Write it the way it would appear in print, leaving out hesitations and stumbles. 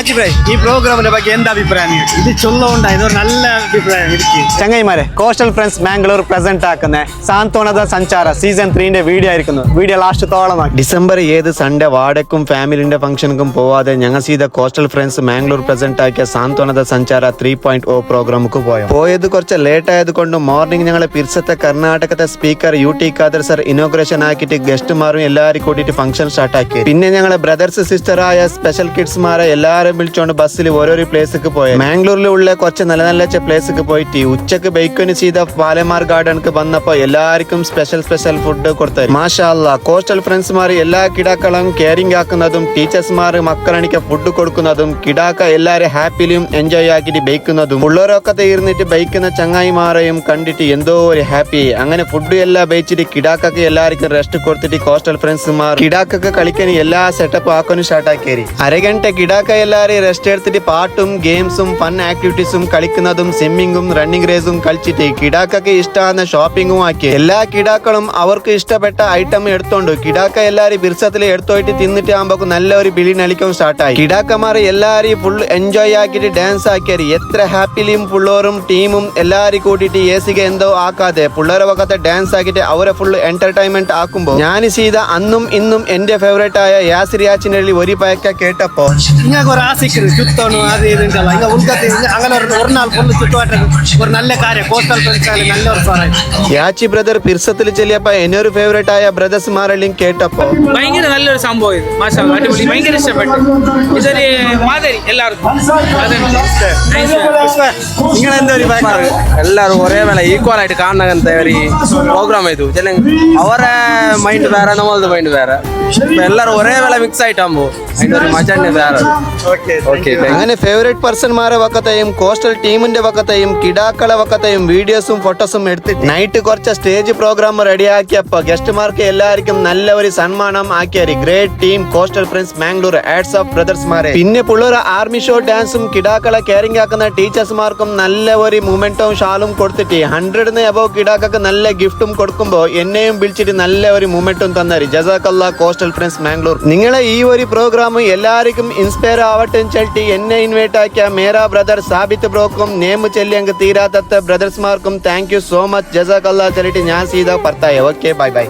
ഈ പ്രോഗ്രാമിനെ പറ്റി എന്താ അഭിപ്രായം? ഇത് ചൊല്ലുണ്ടായി ഇതൊരു നല്ല അഭിപ്രായം. ചങ്ങായിമാരെ, കോസ്റ്റൽ ഫ്രണ്ട്സ് മാംഗ്ലൂർ പ്രസന്റ് ആക്കുന്ന സാന്ത്വനത സഞ്ചാര സീസൺ 3 വീഡിയോ ആയിരിക്കുന്നു. വീഡിയോ ലാസ്റ്റത്തോളം ഡിസംബർ ഏത് സൺഡേ വാടക്കും ഫാമിലിന്റെ ഫംഗ്ഷനുക്കും പോവാതെ ഞങ്ങൾ ചെയ്ത കോസ്റ്റൽ ഫ്രണ്ട്സ് മാംഗ്ലൂർ പ്രസന്റ് ആക്കിയ സാന്ത്വനത സഞ്ചാര 3.0 പ്രോഗ്രാമുക്ക് പോയത് കുറച്ച് ലേറ്റ് ആയതുകൊണ്ട് മോർണിംഗ് ഞങ്ങളെ പിർസത്തെ കർണാടകത്തെ speaker UT Khader sir inauguration ആക്കിയിട്ട് ഗസ്റ്റുമാരും എല്ലാവരും കൂട്ടിയിട്ട് ഫംഗ്ഷൻ സ്റ്റാർട്ട് ആക്കി. പിന്നെ ഞങ്ങളെ ബ്രദർസ് സിസ്റ്ററായ സ്പെഷ്യൽ കിഡ്സ്മാരെ എല്ലാവരും വിളിച്ചോണ്ട് ബസ്സിൽ ഓരോരോ പ്ലേസിക്ക് പോയി. മാംഗ്ലൂരിലുള്ള കുറച്ച് നല്ല നല്ല പ്ലേസിക്ക് പോയിട്ട് ഉച്ചക്ക് ബൈക്കിന് ചെയ്ത പാലമാർ ഗാർഡൻക്ക് വന്നപ്പോ എല്ലാവർക്കും സ്പെഷ്യൽ ഫുഡ് കൊടുത്തു. മാഷാ അല്ലാഹ്, കോസ്റ്റൽ ഫ്രണ്ട്സ്മാർ എല്ലാ കിടാക്കളും കെയറിംഗ് ആക്കുന്നതും ടീച്ചേഴ്സ്മാർ മക്കളണിക്ക് ഫുഡ് കൊടുക്കുന്നതും കിടാക്ക എല്ലാരും ഹാപ്പിയിലും എൻജോയ് ആക്കിയിട്ട് ബൈക്കുന്നതും ഉള്ളവരൊക്കെ തീർന്നിട്ട് ബൈക്കുന്ന ചങ്ങായിമാരെയും കണ്ടിട്ട് എന്തോ ഒരു ഹാപ്പി. അങ്ങനെ ഫുഡ് എല്ലാം ബൈച്ചിട്ട് കിടാക്കൊക്കെ എല്ലാവർക്കും റെസ്റ്റ് കൊടുത്തിട്ട് കോസ്റ്റൽ ഫ്രണ്ട്സ്മാർ കിടാക്കൊക്കെ കളിക്കാൻ എല്ലാ സെറ്റപ്പ് ആക്കാനും സ്റ്റാർട്ട് ആക്കി. അരഗണ്ട കിടാക്ക എല്ലാരും റെസ്റ്റ് എടുത്തിട്ട് പാട്ടും ഗെയിംസും ഫൺ ആക്ടിവിറ്റീസും കളിക്കുന്നതും സ്വിമ്മിങ്ങും റണ്ണിംഗ് റേസും കളിച്ചിട്ട് കിടാക്കൊക്കെ ഇഷ്ടമാകുന്ന ഷോപ്പിംഗും ആക്കി. എല്ലാ കിടാക്കളും അവർക്ക് ഇഷ്ടപ്പെട്ട ഐറ്റം എടുത്തോണ്ട് കിടാക്ക എല്ലാരും ബിർസത്തിൽ എടുത്തോയിട്ട് തിന്നിട്ട് ആകുമ്പോ നല്ലൊരു ബിലി നളിക്കും സ്റ്റാർട്ടായി. കിടാക്കന്മാർ എല്ലാരും ഫുൾ എൻജോയ് ആക്കിയിട്ട് ഡാൻസ് ആക്കിയത്. എത്ര ഹാപ്പിലിയും പിള്ളേരും ടീമും എല്ലാരും കൂട്ടിയിട്ട് ഏസിക എന്തോ ആക്കാതെ പിള്ളേരെ വകത്തെ ഡാൻസ് ആക്കിയിട്ട് അവരെ ഫുൾ എന്റർടൈൻമെന്റ് ആക്കുമ്പോ ഞാൻ ചെയ്ത അന്നും ഇന്നും എന്റെ ഫേവറേറ്റ് ആയ യാസിർ യാച്ചിനള്ളി ഒരു പയക്ക കേട്ടപ്പോ യാച്ചി ബ്രദർ പിർസത്തിൽ ചെല്ലിയപ്പോ എന്നൊരു ഫേവറേറ്റ് ആയ ബ്രദർസ്മാരെല്ലാം കേട്ടപ്പോ ഭയങ്കര നല്ലൊരു സംഭവം ഇത്. ഭയങ്കര ഇഷ്ടപ്പെട്ടു. ഇതൊരു മാതിരി എല്ലാവർക്കും ಎಲ್ಲರೂ ಒರೇ ಮೇಲೆ ಈಕ್ವಲ್ ಆയിട്ട് ಕಾಣಂತ ಪ್ರೋಗ್ರಾಮ್ ಇದು ಅವರ ಮೈಂಡ್ ಬೇರೆ ನಮ್ಮದು ಮೈಂಡ್ ಬೇರೆ ಎಲ್ಲರೂ ഒരേ വേള മിക്സ് ആയിട്ടാകുമ്പോ അതിന്റെ ഒരു മജന്നെ വേറെ. അങ്ങനെ ഫേവറേറ്റ് പേഴ്സൺമാരെ വക്കത്തെയും കോസ്റ്റൽ ടീമിന്റെ വക്കത്തെയും കിടാക്കളെ വക്കത്തെയും വീഡിയോസും ഫോട്ടോസും എടുത്തിട്ട് നൈറ്റ് കുറച്ച് സ്റ്റേജ് പ്രോഗ്രാം റെഡിയാക്കിയപ്പോ ഗസ്റ്റുമാർക്ക് എല്ലാവർക്കും നല്ല ഒരു സമ്മാനം ആക്കിയാരി. Great team coastal friends Mangalore ആഡ്സ് ഓഫ് ബ്രദർസ്മാരെ. പിന്നെ പിള്ളേർ ആർമി ഷോ ഡാൻസും കിടാക്കളെ കെയറിംഗ് ആക്കുന്ന ടീച്ചേഴ്സ്മാർക്കും നല്ല ഒരു മൂമെന്റും ഷാളും കൊടുത്തിട്ട് 100 അബവ് കിടാക്കൊക്കെ നല്ല ഗിഫ്റ്റും കൊടുക്കുമ്പോ എന്നെയും വിളിച്ചിട്ട് നല്ല ഒരു മൂമെന്റും തന്നാരി. ജസാക്കല്ലാ കോസ്റ്റൽ ഫ്രണ്ട്സ് മാംഗ്ലൂർ. നിങ്ങളെ ഈ ഒരു പ്രോഗ്രാം എല്ലാവർക്കും ഇൻസ്പയർ ആവട്ടെ ചൊല്ലി എന്നെ ഇൻവൈറ്റ് ആക്കിയ മേരാ ബ്രദർ സാബിത്ത് ബ്രോക്കും നേമ് ചെല്ലിയങ്ക് തീരാത്ത ബ്രദർസ്മാർക്കും താങ്ക് യു സോ മച്ച്. ജസാക്കല്ലാ ചൊല്ലിട്ട് ഞാൻ സീതാ പറത്തായ. Okay, bye by.